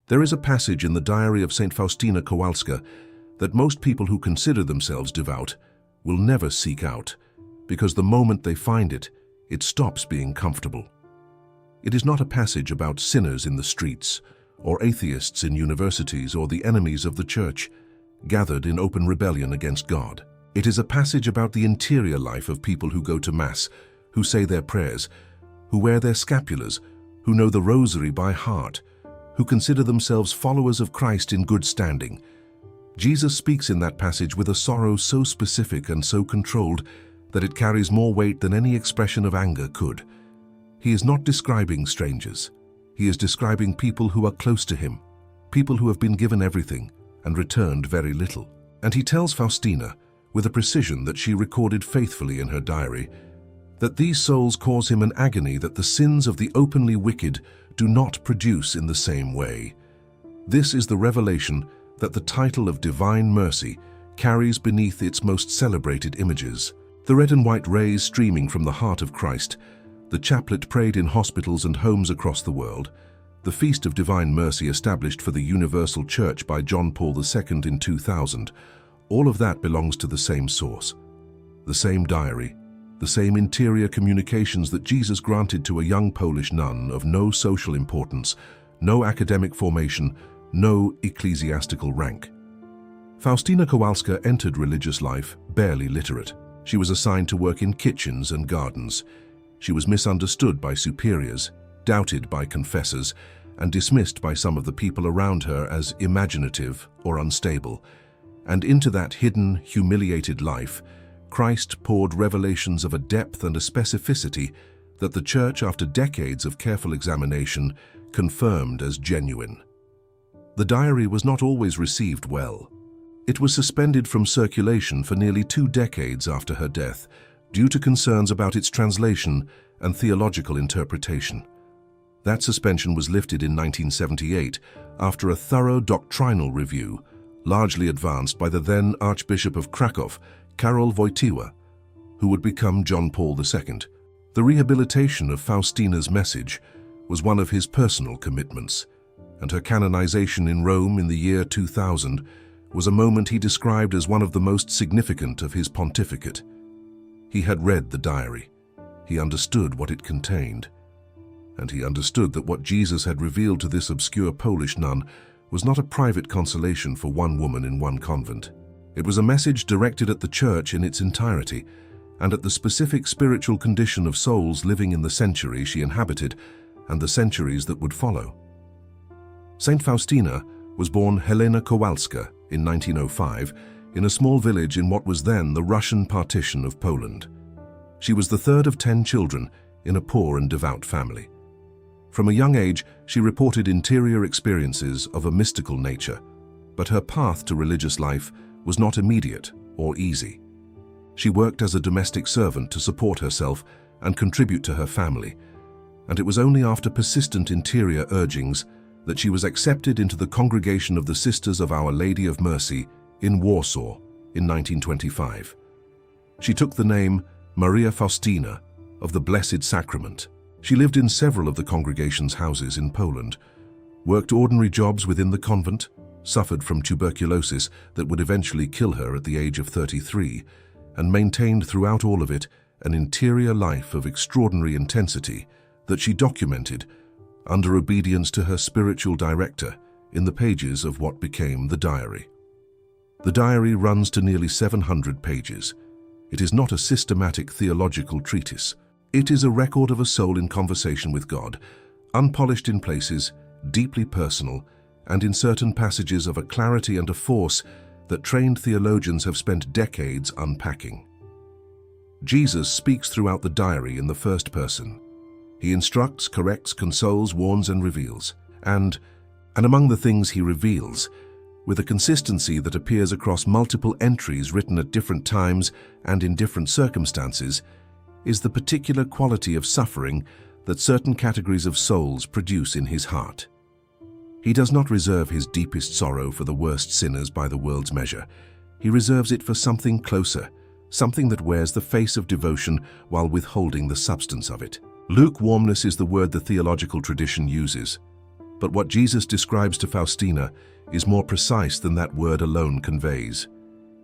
There is a passage in the Diary of Saint Faustina Kowalska that most people who consider themselves devout will never seek out, because the moment they find it, it stops being comfortable. It is not a passage about sinners in the streets, or atheists in universities, or the enemies of the church, gathered in open rebellion against God. It is a passage about the interior life of people who go to Mass, who say their prayers, who wear their scapulars, who know the rosary by heart, who consider themselves followers of Christ in good standing. Jesus speaks in that passage with a sorrow so specific and so controlled that it carries more weight than any expression of anger could. He is not describing strangers. He is describing people who are close to him, people who have been given everything and returned very little. And he tells Faustina, with a precision that she recorded faithfully in her diary, that these souls cause him an agony that the sins of the openly wicked do not produce in the same way. This is the revelation that the title of Divine Mercy carries beneath its most celebrated images. The red and white rays streaming from the heart of Christ, the chaplet prayed in hospitals and homes across the world, the Feast of Divine Mercy established for the Universal Church by John Paul II in 2000, all of that belongs to the same source, the same diary, the same interior communications that Jesus granted to a young Polish nun of no social importance, no academic formation, no ecclesiastical rank. Faustina Kowalska entered religious life barely literate. She was assigned to work in kitchens and gardens. She was misunderstood by superiors, doubted by confessors, and dismissed by some of the people around her as imaginative or unstable. And into that hidden, humiliated life, Christ poured revelations of a depth and a specificity that the Church, after decades of careful examination, confirmed as genuine. The diary was not always received well. It was suspended from circulation for nearly 2 decades after her death, due to concerns about its translation and theological interpretation. That suspension was lifted in 1978 after a thorough doctrinal review, largely advanced by the then Archbishop of Krakow, Karol Wojtyła, who would become John Paul II. The rehabilitation of Faustina's message was one of his personal commitments, and her canonization in Rome in the year 2000 was a moment he described as one of the most significant of his pontificate. He had read the diary. He understood what it contained. And he understood that what Jesus had revealed to this obscure Polish nun was not a private consolation for one woman in one convent. It was a message directed at the Church in its entirety and at the specific spiritual condition of souls living in the century she inhabited and the centuries that would follow. Saint Faustina was born Helena Kowalska in 1905 in a small village in what was then the Russian partition of Poland. She was the third of 10 children in a poor and devout family. From a young age, she reported interior experiences of a mystical nature, but her path to religious life was not immediate or easy. She worked as a domestic servant to support herself and contribute to her family, and it was only after persistent interior urgings that she was accepted into the Congregation of the Sisters of Our Lady of Mercy in Warsaw in 1925. She took the name Maria Faustina of the Blessed Sacrament. She lived in several of the congregation's houses in Poland, worked ordinary jobs within the convent, suffered from tuberculosis that would eventually kill her at the age of 33, and maintained throughout all of it an interior life of extraordinary intensity that she documented under obedience to her spiritual director in the pages of what became the diary. The diary runs to nearly 700 pages. It is not a systematic theological treatise. It is a record of a soul in conversation with God, unpolished in places, deeply personal, and in certain passages of a clarity and a force that trained theologians have spent decades unpacking. Jesus speaks throughout the diary in the first person. He instructs, corrects, consoles, warns, and reveals. And among the things he reveals, with a consistency that appears across multiple entries written at different times and in different circumstances, is the particular quality of suffering that certain categories of souls produce in his heart. He does not reserve his deepest sorrow for the worst sinners by the world's measure. He reserves it for something closer, something that wears the face of devotion while withholding the substance of it. Lukewarmness is the word the theological tradition uses. But what Jesus describes to Faustina is more precise than that word alone conveys.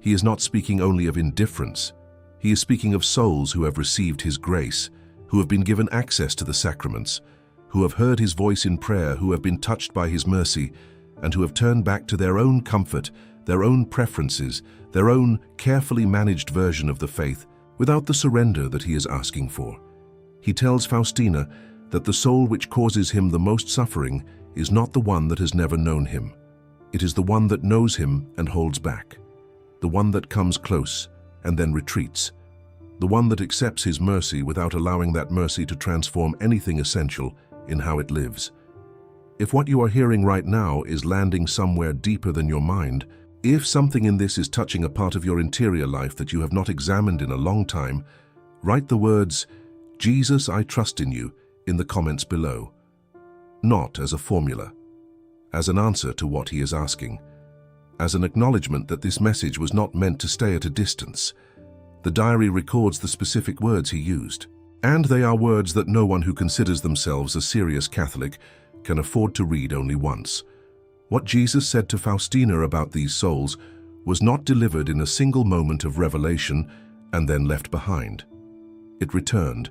He is not speaking only of indifference. He is speaking of souls who have received his grace, who have been given access to the sacraments, who have heard his voice in prayer, who have been touched by his mercy, and who have turned back to their own comfort, their own preferences, their own carefully managed version of the faith, without the surrender that he is asking for. He tells Faustina that the soul which causes him the most suffering is not the one that has never known him. It is the one that knows him and holds back, the one that comes close and then retreats, the one that accepts his mercy without allowing that mercy to transform anything essential in how it lives. If what you are hearing right now is landing somewhere deeper than your mind, if something in this is touching a part of your interior life that you have not examined in a long time, write the words, "Jesus, I trust in you," in the comments below. Not as a formula, as an answer to what he is asking, as an acknowledgement that this message was not meant to stay at a distance. The diary records the specific words he used, and they are words that no one who considers themselves a serious Catholic can afford to read only once. What Jesus said to Faustina about these souls was not delivered in a single moment of revelation and then left behind. It returned.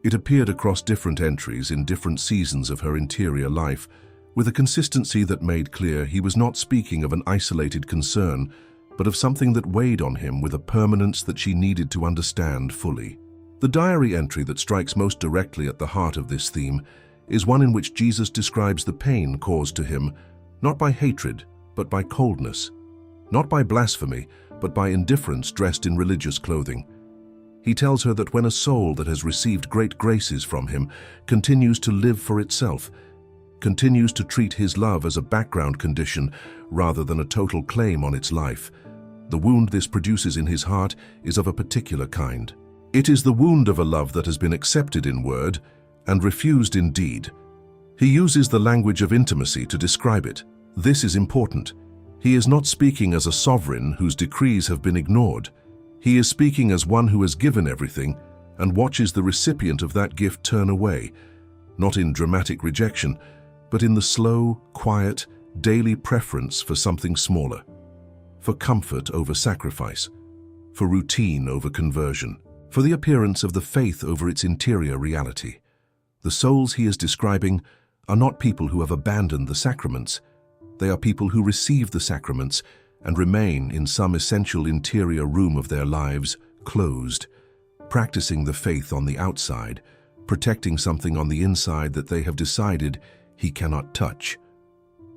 It appeared across different entries in different seasons of her interior life, with a consistency that made clear he was not speaking of an isolated concern, but of something that weighed on him with a permanence that she needed to understand fully. The diary entry that strikes most directly at the heart of this theme is one in which Jesus describes the pain caused to him, not by hatred, but by coldness, not by blasphemy, but by indifference dressed in religious clothing. He tells her that when a soul that has received great graces from him continues to live for itself, continues to treat his love as a background condition rather than a total claim on its life, the wound this produces in his heart is of a particular kind. It is the wound of a love that has been accepted in word and refused in deed. He uses the language of intimacy to describe it. This is important. He is not speaking as a sovereign whose decrees have been ignored. He is speaking as one who has given everything and watches the recipient of that gift turn away, not in dramatic rejection, but in the slow, quiet, daily preference for something smaller, for comfort over sacrifice, for routine over conversion, for the appearance of the faith over its interior reality. The souls he is describing are not people who have abandoned the sacraments. They are people who receive the sacraments and remain in some essential interior room of their lives, closed, practicing the faith on the outside, protecting something on the inside that they have decided he cannot touch.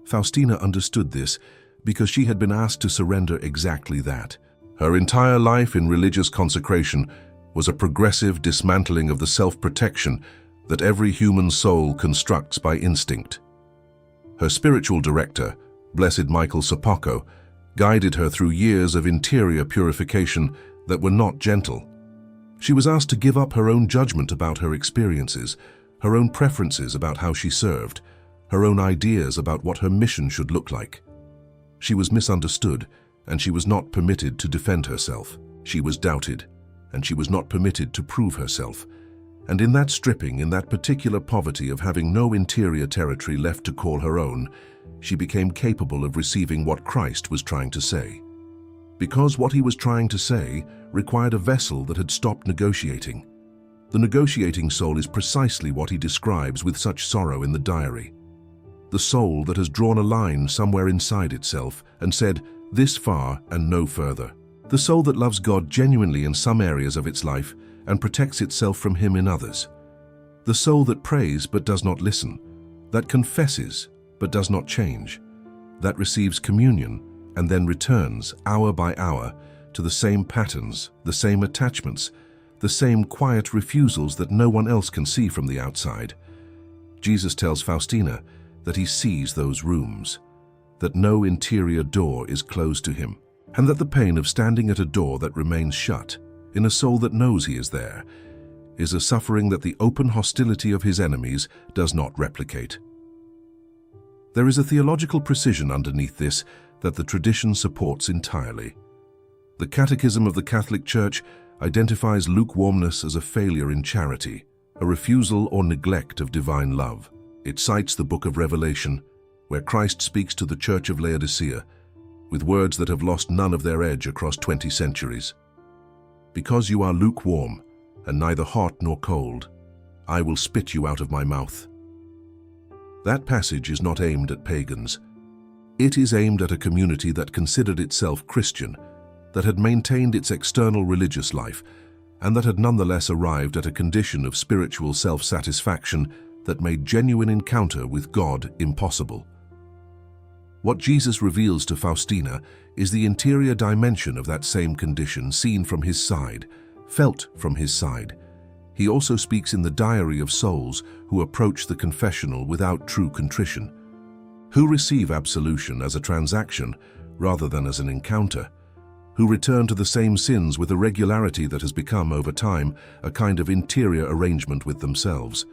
Faustina understood this because she had been asked to surrender exactly that. Her entire life in religious consecration was a progressive dismantling of the self-protection that every human soul constructs by instinct. Her spiritual director, Blessed Michael Sopoco, guided her through years of interior purification that were not gentle. She was asked to give up her own judgment about her experiences, her own preferences about how she served, her own ideas about what her mission should look like. She was misunderstood, and she was not permitted to defend herself. She was doubted, and she was not permitted to prove herself. And in that stripping, in that particular poverty of having no interior territory left to call her own, she became capable of receiving what Christ was trying to say. Because what he was trying to say required a vessel that had stopped negotiating. The negotiating soul is precisely what he describes with such sorrow in the diary. The soul that has drawn a line somewhere inside itself and said, "This far and no further." The soul that loves God genuinely in some areas of its life and protects itself from him in others. The soul that prays but does not listen, that confesses but does not change, that receives communion and then returns hour by hour to the same patterns, the same attachments, the same quiet refusals that no one else can see from the outside. Jesus tells Faustina that he sees those rooms, that no interior door is closed to him, and that the pain of standing at a door that remains shut, in a soul that knows he is there, is a suffering that the open hostility of his enemies does not replicate. There is a theological precision underneath this that the tradition supports entirely. The Catechism of the Catholic Church identifies lukewarmness as a failure in charity, a refusal or neglect of divine love. It cites the Book of Revelation, where Christ speaks to the Church of Laodicea with words that have lost none of their edge across 20 centuries. Because you are lukewarm and neither hot nor cold, I will spit you out of my mouth. That passage is not aimed at pagans. It is aimed at a community that considered itself Christian, that had maintained its external religious life, and that had nonetheless arrived at a condition of spiritual self-satisfaction that made genuine encounter with God impossible. What Jesus reveals to Faustina is the interior dimension of that same condition, seen from his side, felt from his side. He also speaks in the Diary of souls who approach the confessional without true contrition, who receive absolution as a transaction rather than as an encounter, who return to the same sins with a regularity that has become, over time, a kind of interior arrangement with themselves.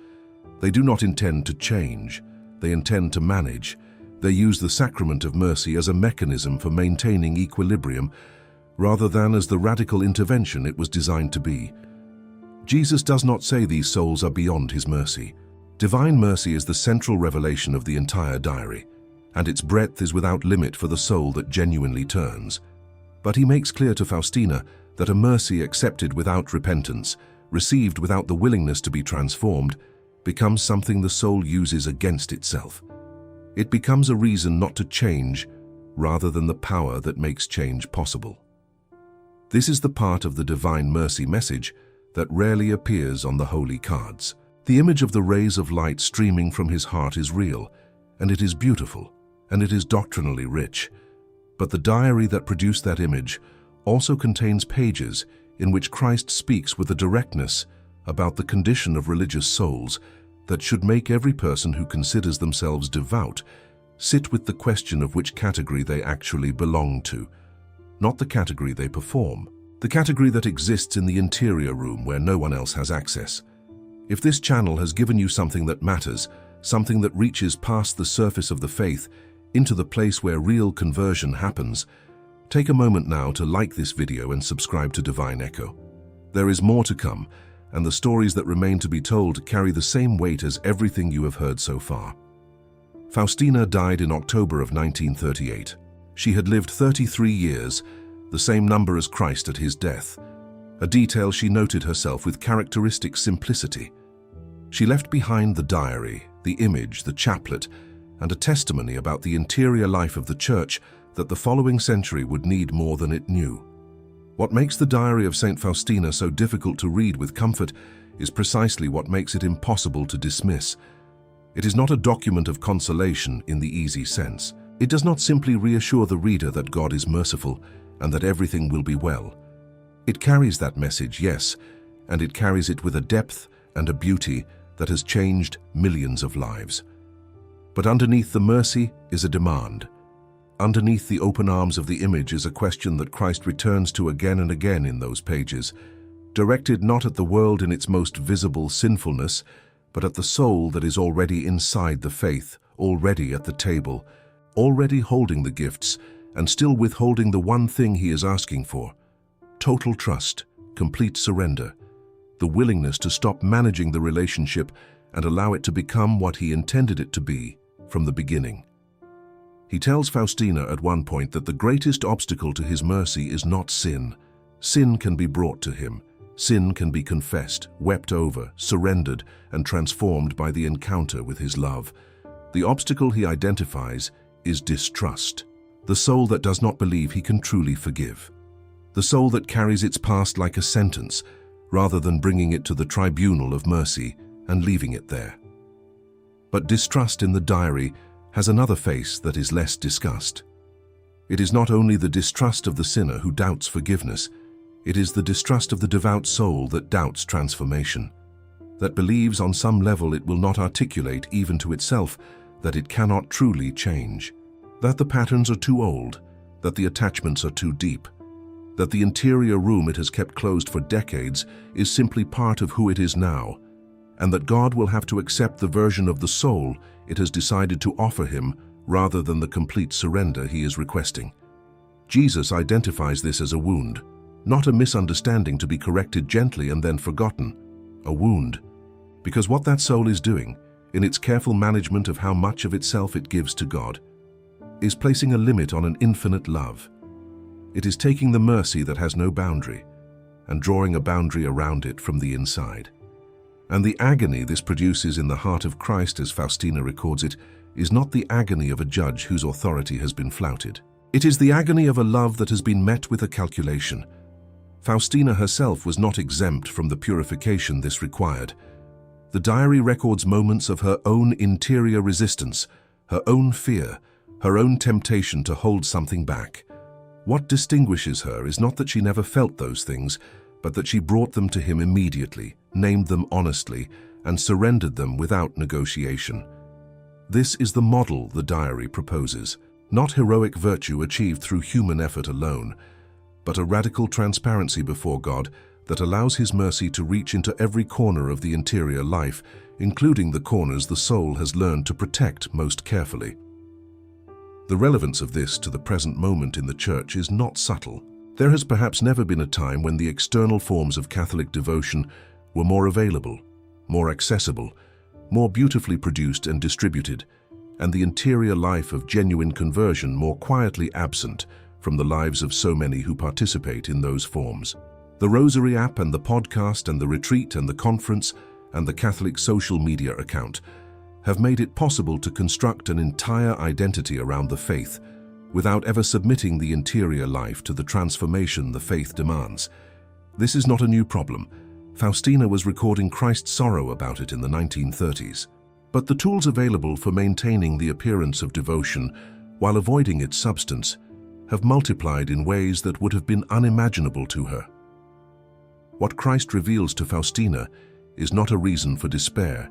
They do not intend to change, they intend to manage. They use the sacrament of mercy as a mechanism for maintaining equilibrium, rather than as the radical intervention it was designed to be. Jesus does not say these souls are beyond his mercy. Divine mercy is the central revelation of the entire diary, and its breadth is without limit for the soul that genuinely turns. But he makes clear to Faustina that a mercy accepted without repentance, received without the willingness to be transformed, becomes something the soul uses against itself. It becomes a reason not to change, rather than the power that makes change possible. This is the part of the divine mercy message that rarely appears on the holy cards. The image of the rays of light streaming from his heart is real, and it is beautiful, and it is doctrinally rich. But the diary that produced that image also contains pages in which Christ speaks with a directness about the condition of religious souls that should make every person who considers themselves devout sit with the question of which category they actually belong to, not the category they perform, the category that exists in the interior room where no one else has access. If this channel has given you something that matters, something that reaches past the surface of the faith into the place where real conversion happens, take a moment now to like this video and subscribe to Divine Echo. There is more to come, and the stories that remain to be told carry the same weight as everything you have heard so far. Faustina died in October of 1938. She had lived 33 years, the same number as Christ at his death, a detail she noted herself with characteristic simplicity. She left behind the diary, the image, the chaplet, and a testimony about the interior life of the Church that the following century would need more than it knew. What makes the Diary of Saint Faustina so difficult to read with comfort is precisely what makes it impossible to dismiss. It is not a document of consolation in the easy sense. It does not simply reassure the reader that God is merciful and that everything will be well. It carries that message, yes, and it carries it with a depth and a beauty that has changed millions of lives. But underneath the mercy is a demand. Underneath the open arms of the image is a question that Christ returns to again and again in those pages, directed not at the world in its most visible sinfulness, but at the soul that is already inside the faith, already at the table, already holding the gifts, and still withholding the one thing he is asking for: total trust, complete surrender, the willingness to stop managing the relationship and allow it to become what he intended it to be from the beginning. He tells Faustina at one point that the greatest obstacle to his mercy is not sin. Sin can be brought to him. Sin can be confessed, wept over, surrendered, and transformed by the encounter with his love. The obstacle he identifies is distrust, the soul that does not believe he can truly forgive, the soul that carries its past like a sentence, rather than bringing it to the tribunal of mercy and leaving it there. But distrust in the diary has another face that is less discussed. It is not only the distrust of the sinner who doubts forgiveness, it is the distrust of the devout soul that doubts transformation, that believes on some level it will not articulate even to itself that it cannot truly change, that the patterns are too old, that the attachments are too deep, that the interior room it has kept closed for decades is simply part of who it is now, and that God will have to accept the version of the soul it has decided to offer him rather than the complete surrender he is requesting. Jesus identifies this as a wound, not a misunderstanding to be corrected gently and then forgotten, a wound, because what that soul is doing, in its careful management of how much of itself it gives to God, is placing a limit on an infinite love. It is taking the mercy that has no boundary and drawing a boundary around it from the inside. And the agony this produces in the heart of Christ, as Faustina records it, is not the agony of a judge whose authority has been flouted. It is the agony of a love that has been met with a calculation. Faustina herself was not exempt from the purification this required. The diary records moments of her own interior resistance, her own fear, her own temptation to hold something back. What distinguishes her is not that she never felt those things, but that she brought them to him immediately, named them honestly, and surrendered them without negotiation. This is the model the diary proposes, not heroic virtue achieved through human effort alone, but a radical transparency before God that allows His mercy to reach into every corner of the interior life, including the corners the soul has learned to protect most carefully. The relevance of this to the present moment in the Church is not subtle. There has perhaps never been a time when the external forms of Catholic devotion were more available, more accessible, more beautifully produced and distributed, and the interior life of genuine conversion more quietly absent from the lives of so many who participate in those forms. The Rosary app and the podcast and the retreat and the conference and the Catholic social media account have made it possible to construct an entire identity around the faith without ever submitting the interior life to the transformation the faith demands. This is not a new problem. Faustina was recording Christ's sorrow about it in the 1930s. But the tools available for maintaining the appearance of devotion while avoiding its substance have multiplied in ways that would have been unimaginable to her. What Christ reveals to Faustina is not a reason for despair.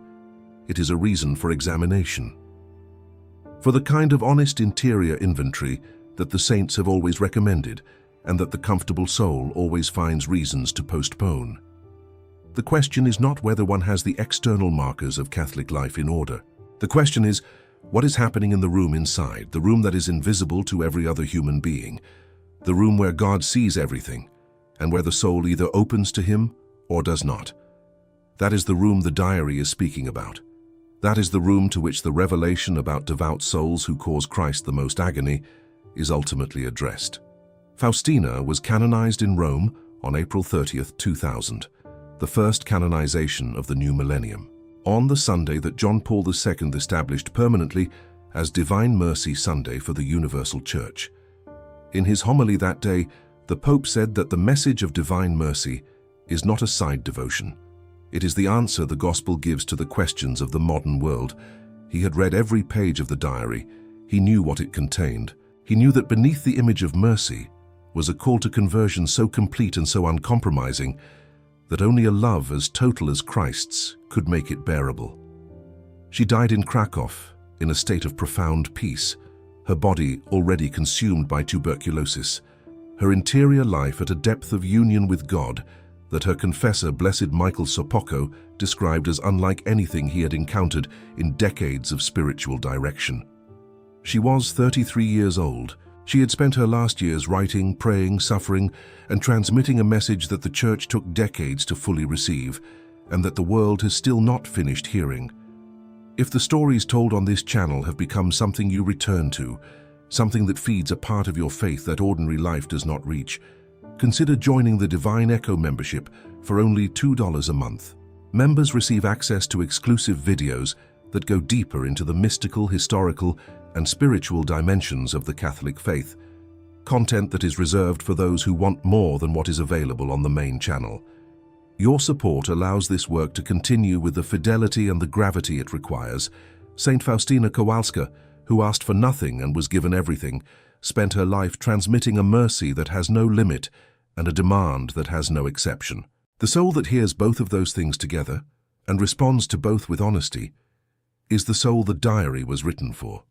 It is a reason for examination. For the kind of honest interior inventory that the saints have always recommended and that the comfortable soul always finds reasons to postpone. The question is not whether one has the external markers of Catholic life in order. The question is, what is happening in the room inside, the room that is invisible to every other human being, the room where God sees everything, and where the soul either opens to Him or does not. That is the room the diary is speaking about. That is the room to which the revelation about devout souls who cause Christ the most agony is ultimately addressed. Faustina was canonized in Rome on April 30th, 2000. The first canonization of the new millennium, on the Sunday that John Paul II established permanently as Divine Mercy Sunday for the Universal Church. In his homily that day, the Pope said that the message of divine mercy is not a side devotion. It is the answer the Gospel gives to the questions of the modern world. He had read every page of the diary. He knew what it contained. He knew that beneath the image of mercy was a call to conversion so complete and so uncompromising that only a love as total as Christ's could make it bearable. She died in Krakow in a state of profound peace, her body already consumed by tuberculosis, her interior life at a depth of union with God that her confessor, Blessed Michael Sopocko, described as unlike anything he had encountered in decades of spiritual direction. She was 33 years old. She had spent her last years writing, praying, suffering, and transmitting a message that the Church took decades to fully receive, and that the world has still not finished hearing. If the stories told on this channel have become something you return to, something that feeds a part of your faith that ordinary life does not reach, consider joining the Divine Echo membership for only $2 a month. Members receive access to exclusive videos that go deeper into the mystical, historical, and spiritual dimensions of the Catholic faith, content that is reserved for those who want more than what is available on the main channel. Your support allows this work to continue with the fidelity and the gravity it requires. Saint Faustina Kowalska, who asked for nothing and was given everything, spent her life transmitting a mercy that has no limit and a demand that has no exception. The soul that hears both of those things together and responds to both with honesty is the soul the diary was written for.